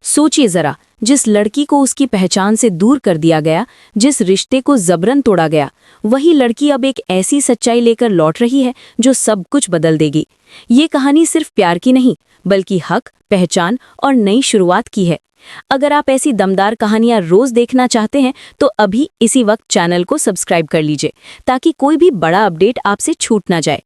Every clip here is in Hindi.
सोचिए जरा, जिस लड़की को उसकी पहचान से दूर कर दिया गया, जिस रिश्ते को जबरन तोड़ा गया, वही लड़की अब एक ऐसी सच्चाई लेकर लौट रही है जो सब कुछ बदल देगी। ये कहानी सिर्फ प्यार की नहीं, बल्कि हक, पहचान और नई शुरुआत की है। अगर आप ऐसी दमदार कहानियां रोज देखना चाहते हैं तो अभी इसी वक्त चैनल को सब्सक्राइब कर लीजिए, ताकि कोई भी बड़ा अपडेट आपसे छूट ना जाए।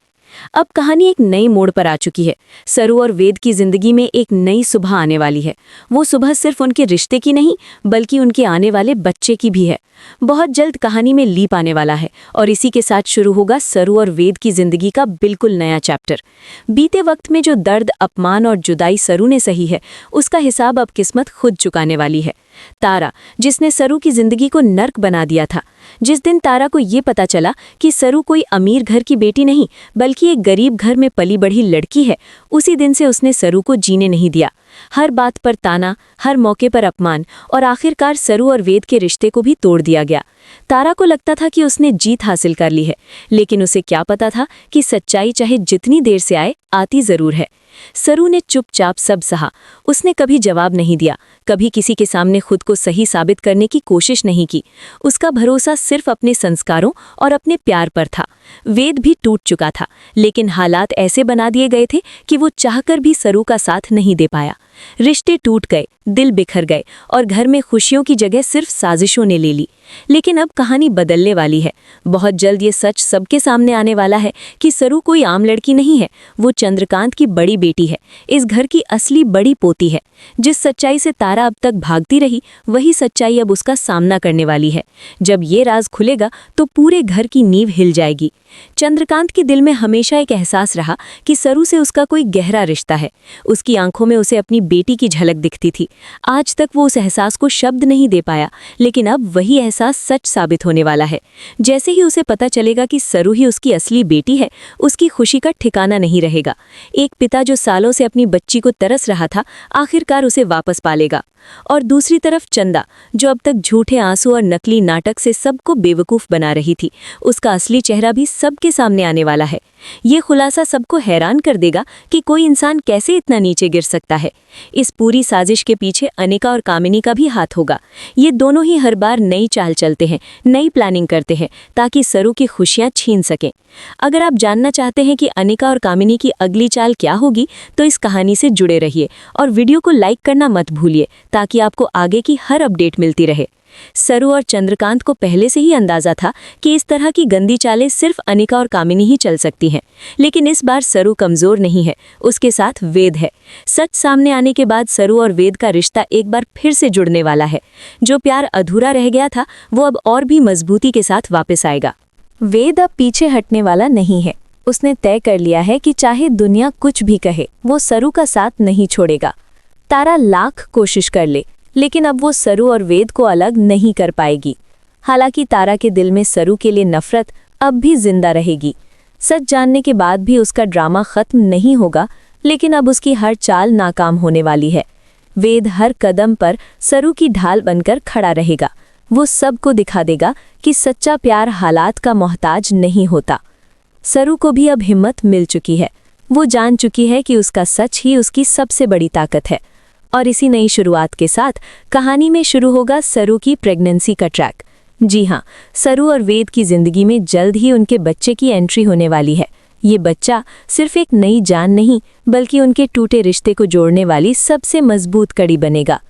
अब कहानी एक नई मोड़ पर आ चुकी है। सरू और वेद की जिंदगी में एक नई सुबह आने वाली है। वो सुबह सिर्फ उनके रिश्ते की नहीं, बल्कि उनके आने वाले बच्चे की भी है। बहुत जल्द कहानी में लीप आने वाला है और इसी के साथ शुरू होगा सरू और वेद की जिंदगी का बिल्कुल नया चैप्टर। बीते वक्त में जो दर्द, अपमान और जुदाई सरू ने सही है, उसका हिसाब अब किस्मत खुद चुकाने वाली है। तारा, जिसने सरू की जिंदगी को नर्क बना दिया था। जिस दिन तारा को ये पता चला कि सरू कोई अमीर घर की बेटी नहीं, बल्कि एक गरीब घर में पली बढ़ी लड़की है, उसी दिन से उसने सरू को जीने नहीं दिया। हर बात पर ताना, हर मौके पर अपमान और आखिरकार सरू और वेद के रिश्ते को भी तोड़ दिया गया। तारा को लगता था कि उसने जीत हासिल कर ली है, लेकिन उसे क्या पता था कि सच्चाई चाहे जितनी देर से आए, आती जरूर है। सरू ने चुपचाप सब सहा। उसने कभी जवाब नहीं दिया, कभी किसी के सामने खुद को सही साबित करने की कोशिश नहीं की। उसका भरोसा सिर्फ अपने संस्कारों और अपने प्यार पर था। वेद भी टूट चुका था, लेकिन हालात ऐसे बना दिए गए थे कि वो चाहकर भी सरू का साथ नहीं दे पाया। रिश्ते टूट गए, दिल बिखर गए और घर में खुशियों की जगह सिर्फ साजिशों ने ले ली। लेकिन अब कहानी बदलने वाली है। बहुत जल्द ये सच सबके सामने आने वाला है कि सरू कोई आम लड़की नहीं है, वो चंद्रकांत की बड़ी बेटी है, इस घर की असली बड़ी पोती है। जिस सच्चाई से तारा अब तक भागती रही, वही सच्चाई अब उसका सामना करने वाली है। जब ये राज खुलेगा तो पूरे घर की नींव हिल जाएगी। चंद्रकांत के दिल में हमेशा एक एहसास रहा कि सरू से उसका कोई गहरा रिश्ता है। उसकी आंखों में उसे अपनी बेटी की झलक दिखती थी। आज तक वो उस एहसास को शब्द नहीं दे पाया, लेकिन अब वही एहसास सच साबित होने वाला है। जैसे ही उसे पता चलेगा कि सरू ही उसकी असली बेटी है, उसकी खुशी का ठिकाना नहीं रहेगा। एक पिता जो सालों से अपनी बच्ची को तरस रहा था, आखिरकार उसे वापस पालेगा। और दूसरी तरफ चंदा, जो अब तक झूठे आंसू और नकली नाटक से सबको बेवकूफ बना रही थी, उसका असली चेहरा भी सबके सामने आने वाला है। ये खुलासा सबको हैरान कर देगा कि कोई इंसान कैसे इतना नीचे गिर सकता है। इस पूरी साजिश के पीछे अनिका और कामिनी का भी हाथ होगा। ये दोनों ही हर बार नई चाल चलते हैं, नई प्लानिंग करते हैं, ताकि सरू की खुशियां छीन सकें। अगर आप जानना चाहते हैं कि अनिका और कामिनी की अगली चाल क्या होगी, तो इस कहानी से जुड़े रहिए और वीडियो को लाइक करना मत भूलिए, ताकि आपको आगे की हर अपडेट मिलती रहे। सरू और चंद्रकांत को पहले से ही अंदाजा था कि इस तरह की गंदी चालें सिर्फ अनिका और कामिनी ही चल सकती हैं, लेकिन इस बार सरू कमजोर नहीं है, उसके साथ वेद है। सच सामने आने के बाद सरू और वेद का रिश्ता एक बार फिर से जुड़ने वाला है। जो प्यार अधूरा रह गया था, वो अब और भी मजबूती के साथ वापस आएगा। वेद अब पीछे हटने वाला नहीं है। उसने तय कर लिया है कि चाहे दुनिया कुछ भी कहे, वो सरू का साथ नहीं छोड़ेगा। तारा लाख कोशिश कर ले, लेकिन अब वो सरू और वेद को अलग नहीं कर पाएगी। हालांकि तारा के दिल में सरू के लिए नफरत अब भी जिंदा रहेगी। सच जानने के बाद भी उसका ड्रामा खत्म नहीं होगा, लेकिन अब उसकी हर चाल नाकाम होने वाली है। वेद हर कदम पर सरू की ढाल बनकर खड़ा रहेगा। वो सबको दिखा देगा कि सच्चा प्यार हालात का मोहताज नहीं होता। सरू को भी अब हिम्मत मिल चुकी है। वो जान चुकी है कि उसका सच ही उसकी सबसे बड़ी ताकत है। और इसी नई शुरुआत के साथ कहानी में शुरू होगा सरू की प्रेगनेंसी का ट्रैक। जी हाँ, सरू और वेद की जिंदगी में जल्द ही उनके बच्चे की एंट्री होने वाली है। ये बच्चा सिर्फ एक नई जान नहीं, बल्कि उनके टूटे रिश्ते को जोड़ने वाली सबसे मजबूत कड़ी बनेगा।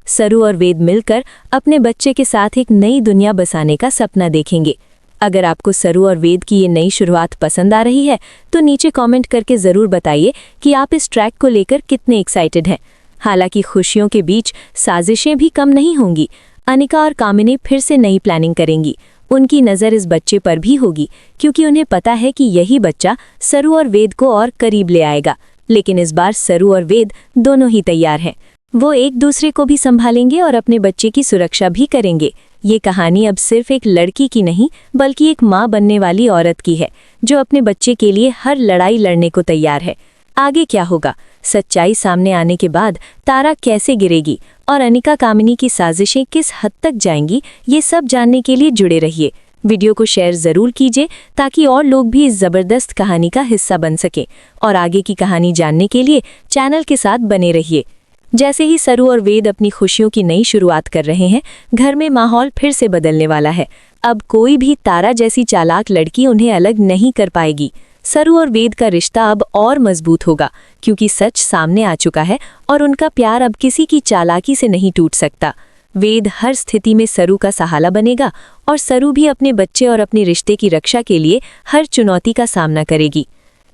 सरू और वेद मिलकर अपने बच्चे के साथ एक नई दुनिया बसाने का सपना देखेंगे। अगर आपको सरू और वेद की ये नई शुरुआत पसंद आ रही है, तो नीचे कमेंट करके ज़रूर बताइए कि आप इस ट्रैक को लेकर कितने एक्साइटेड हैं। हालांकि खुशियों के बीच साजिशें भी कम नहीं होंगी। अनिका और कामिनी फिर से नई प्लानिंग करेंगी। उनकी नज़र इस बच्चे पर भी होगी, क्योंकि उन्हें पता है कि यही बच्चा सरू और वेद को और करीब ले आएगा। लेकिन इस बार सरू और वेद दोनों ही तैयार हैं। वो एक दूसरे को भी संभालेंगे और अपने बच्चे की सुरक्षा भी करेंगे। ये कहानी अब सिर्फ एक लड़की की नहीं, बल्कि एक माँ बनने वाली औरत की है, जो अपने बच्चे के लिए हर लड़ाई लड़ने को तैयार है। आगे क्या होगा? सच्चाई सामने आने के बाद तारा कैसे गिरेगी और अनिका कामिनी की साजिशें किस हद तक जाएंगी, ये सब जानने के लिए जुड़े रहिए। वीडियो को शेयर ज़रूर कीजिए, ताकि और लोग भी इस ज़बरदस्त कहानी का हिस्सा बन सकें। और आगे की कहानी जानने के लिए चैनल के साथ बने रहिए। जैसे ही सरू और वेद अपनी खुशियों की नई शुरुआत कर रहे हैं, घर में माहौल फिर से बदलने वाला है। अब कोई भी तारा जैसी चालाक लड़की उन्हें अलग नहीं कर पाएगी। सरू और वेद का रिश्ता अब और मजबूत होगा, क्योंकि सच सामने आ चुका है और उनका प्यार अब किसी की चालाकी से नहीं टूट सकता। वेद हर स्थिति में सरू का सहारा बनेगा और सरू भी अपने बच्चे और अपने रिश्ते की रक्षा के लिए हर चुनौती का सामना करेगी।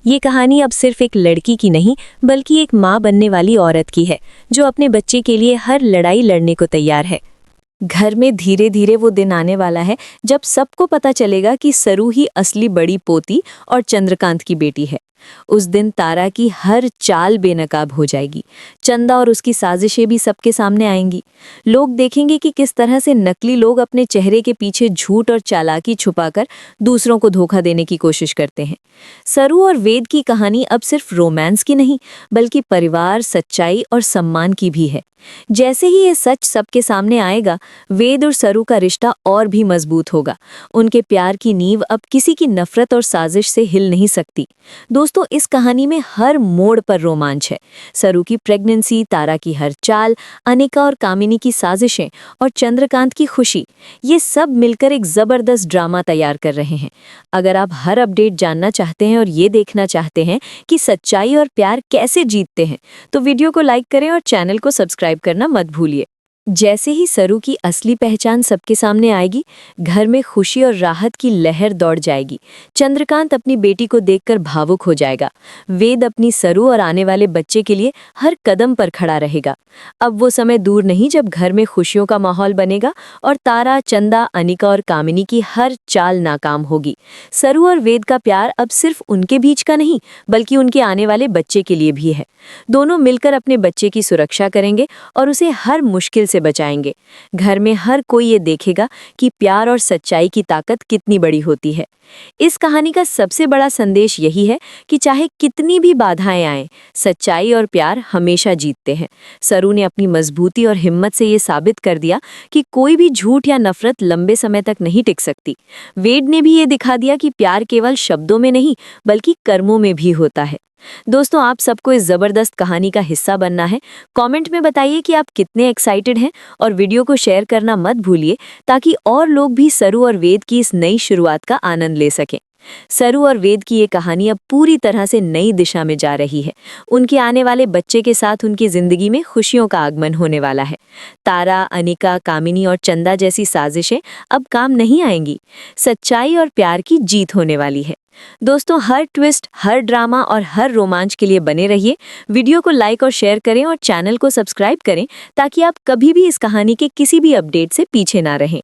ये कहानी अब सिर्फ एक लड़की की नहीं, बल्कि एक माँ बनने वाली औरत की है, जो अपने बच्चे के लिए हर लड़ाई लड़ने को तैयार है। घर में धीरे धीरे वो दिन आने वाला है जब सबको पता चलेगा कि सरू ही असली बड़ी पोती और चंद्रकांत की बेटी है। उस दिन तारा की हर चाल बेनकाब हो जाएगी। चंदा और उसकी साजिशें भी सबके सामने आएंगी। लोग देखेंगे कि किस तरह से नकली लोग अपने चेहरे के पीछे झूठ और चालाकी छुपाकर दूसरों को धोखा देने की कोशिश करते हैं। सरू और वेद की कहानी अब सिर्फ रोमांस की नहीं, बल्कि परिवार, सच्चाई और सम्मान की भी है। जैसे ही ये सच सबके सामने आएगा, वेद और सरू का रिश्ता और भी मजबूत होगा। उनके प्यार की नींव अब किसी की नफरत और साजिश से हिल नहीं सकती। दोस्तों, इस कहानी में हर मोड़ पर रोमांच है। सरू की प्रेगनेंसी, तारा की हर चाल, अनिका और कामिनी की साजिशें और चंद्रकांत की खुशी, ये सब मिलकर एक जबरदस्त ड्रामा तैयार कर रहे हैं। अगर आप हर अपडेट जानना चाहते हैं और ये देखना चाहते हैं कि सच्चाई और प्यार कैसे जीतते हैं, तो वीडियो को लाइक करें और चैनल को सब्सक्राइब करना मत भूलिए। जैसे ही सरू की असली पहचान सबके सामने आएगी, घर में खुशी और राहत की लहर दौड़ जाएगी। चंद्रकांत अपनी बेटी को देखकर भावुक हो जाएगा। वेद अपनी सरू और आने वाले बच्चे के लिए हर कदम पर खड़ा रहेगा। अब वो समय दूर नहीं जब घर में खुशियों का माहौल बनेगा और तारा, चंदा, अनिका और कामिनी की हर चाल नाकाम होगी। सरू और वेद का प्यार अब सिर्फ उनके बीच का नहीं, बल्कि उनके आने वाले बच्चे के लिए भी है। दोनों मिलकर अपने बच्चे की सुरक्षा करेंगे और उसे हर मुश्किल से बचाएंगे। घर में हर कोई ये देखेगा कि प्यार और सच्चाई की ताकत कितनी बड़ी होती है। इस कहानी का सबसे बड़ा संदेश यही है कि चाहे कितनी भी बाधाएं आएं, सच्चाई और प्यार हमेशा जीतते हैं। सरू ने अपनी मजबूती और हिम्मत से ये साबित कर दिया कि कोई भी झूठ या नफरत लंबे समय तक नहीं टिक सकती। वेद ने भी ये दिखा दिया कि प्यार केवल शब्दों में नहीं, बल्कि कर्मों में भी होता है। दोस्तों, आप सबको इस जबरदस्त कहानी का हिस्सा बनना है। कमेंट में बताइए कि आप कितने एक्साइटेड हैं और वीडियो को शेयर करना मत भूलिए, ताकि और लोग भी सरू और वेद की इस नई शुरुआत का आनंद ले सकें। सरू और वेद की ये कहानी अब पूरी तरह से नई दिशा में जा रही है। उनके आने वाले बच्चे के साथ उनकी जिंदगी में खुशियों का आगमन होने वाला है। तारा, अनिका, कामिनी और चंदा जैसी साजिशें अब काम नहीं आएंगी। सच्चाई और प्यार की जीत होने वाली है। दोस्तों, हर ट्विस्ट, हर ड्रामा और हर रोमांच के लिए बने रहिए। वीडियो को लाइक और शेयर करें और चैनल को सब्सक्राइब करें, ताकि आप कभी भी इस कहानी के किसी भी अपडेट से पीछे ना रहें।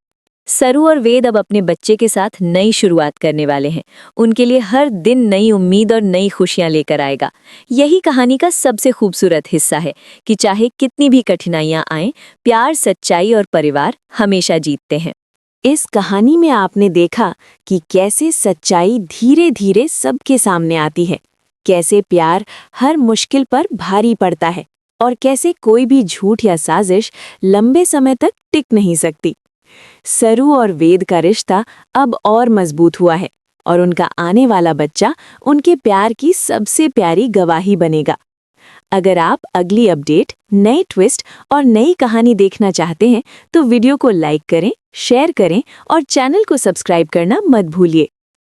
सरू और वेद अब अपने बच्चे के साथ नई शुरुआत करने वाले हैं। उनके लिए हर दिन नई उम्मीद और नई खुशियां लेकर आएगा। यही कहानी का सबसे खूबसूरत हिस्सा है कि चाहे कितनी भी कठिनाइयां आएं, प्यार, सच्चाई और परिवार हमेशा जीतते हैं। इस कहानी में आपने देखा कि कैसे सच्चाई धीरे धीरे सबके सामने आती है, कैसे प्यार हर मुश्किल पर भारी पड़ता है और कैसे कोई भी झूठ या साजिश लंबे समय तक टिक नहीं सकती। सरू और वेद का रिश्ता अब और मजबूत हुआ है और उनका आने वाला बच्चा उनके प्यार की सबसे प्यारी गवाही बनेगा। अगर आप अगली अपडेट, नए ट्विस्ट और नई कहानी देखना चाहते हैं, तो वीडियो को लाइक करें, शेयर करें और चैनल को सब्सक्राइब करना मत भूलिए।